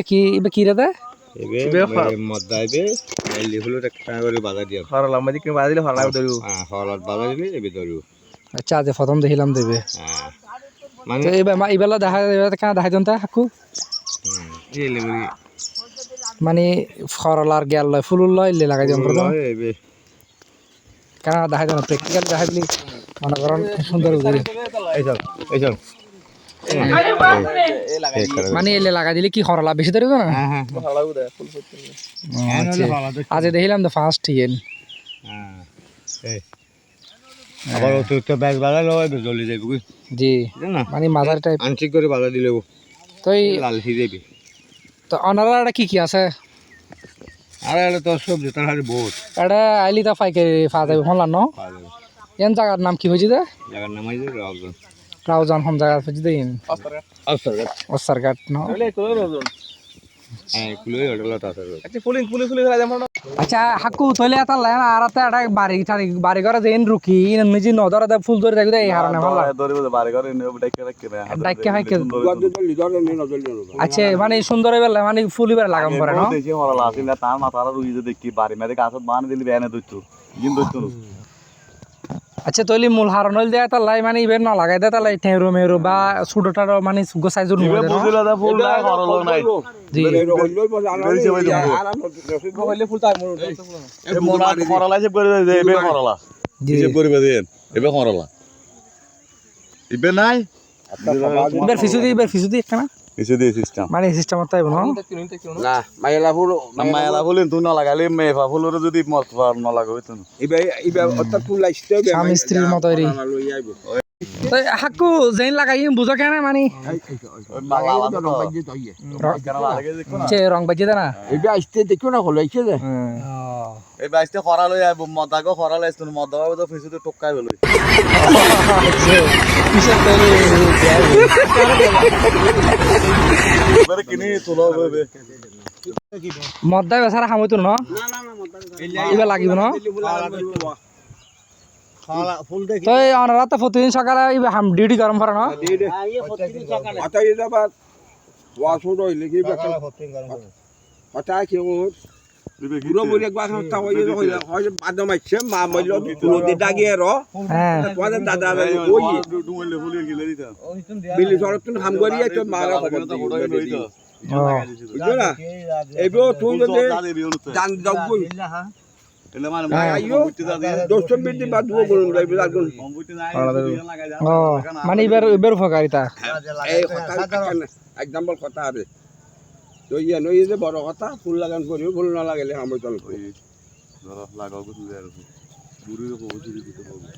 কি এবে কি রে এবে মদ্দাইবে এলি হলো একটা করে বাধা দিয়া হরলা মাঝে কি বাদিলে হরলা ধরিও হরত বাধা দিলে এবে ধরিও আচ্ছা আজ প্রথম দেখিলাম দেবে মানে তো এবে ইবেলা দেখা কেন দেখা জনতা হাকু এলি মানে খরলার গেল লয় ফুলুল লয় ইলে লাগাই দিম প্রথম এবে কেন দেখা জন প্র্যাকটিক্যাল দেখা দিলি মনে করেন সুন্দর বুঝি এইসব মানে এলে লাগাই দিলে কি খরলা বেশি ধরিব না হরলাও দে ফুল ফুল আজ দেখিলাম তো ফার্স্ট ঠিক আবার অতিরিক্ত ব্যাগ বাধা লয় জলদি যাইব জি না মানে মাদার টাইপ আংশিক করে বাধা দিলে তো লাল হিরেবি তো অনারা কি আছে আর এটা তো সবজি তার হাতে বহুত এটা আইলি তা পাইকারি পাওয়া যাবে হলাম ন এন জায়গার নাম কি হয়েছে জায়গার নাম হয়েছে রাউজান রাউজান হম জায়গা হয়েছে দিন অস্তারঘাট ন হ্যাঁ কুলোই হোটেল আছে আচ্ছা ফুলিং ফুলি ফুলি হলা যেমন আচ্ছা হাকু তলে এটা লাইন আর একটা বাড়ি টাড়ি বাড়ি ঘরে যেন রুকি নিজে নদর ফুল ধরে থাকবে এই হারনে হলা ধরিব বাড়ি ঘরে নেব ডাইকে ডাইকে হাইকে আচ্ছা মানে সুন্দর বেলা মানে ফুলিবার লাগাম করে না দেখি হরলা আছে না তার মাথার রুই যে দেখি বাড়ি মেরে গাছত বানি দিলি বেনে দইতো দিন দইতো আচ্ছা তলি মূল হারন হল দেয়া তালাই মানে ইবের না লাগাই দেয়া তালাই ঠেরো মেরো বা ছোটটার মানে গোসাই জুর ইবে বুঝিলা দা ফুল নাই হরলো নাই জি হইলে ফুল তাই মোর হরলা যে করে দে ইবে হরলা জি যে করে দেন ইবে হরলা ইবে নাই ইবের ফিসু দি একখানা কিছু দিয়ে সিস্টেম মানে সিস্টেম তাই বনো না মাইলা ফুল তুই না লাগালে মেফা ফুলরে যদি মত না লাগাই তো ইবে অত ফুল লাইছতে স্বামী স্ত্রীর মতো এরি তো হাকু যেন লাগাই বুঝো কেন মানে রং বাজি দে না ইবে আসতে দেখো না হলো আইছে যে এই বাইসতে খরা লই আইব মদাগো খরা লাইছ তুই মদাগো তো ফিসুতে টক্কাই বলি এবারে কিনি তোলা হবে মদ্দাই বেচারা খামইতো ন ইবা লাগিব ন তো অনারা তো প্রতিদিন সকালে ইবা হাম ডিউটি গরম করে না মানে এবার উপকারিতা একজাম্পল কথা আছে তো ইয়ে নই যে বড় কথা ফুল লাগান করিও ফুল না লাগালে আমি তো লাগাও বুঝলে আর বুড়ির কবুতরি দিতে হবে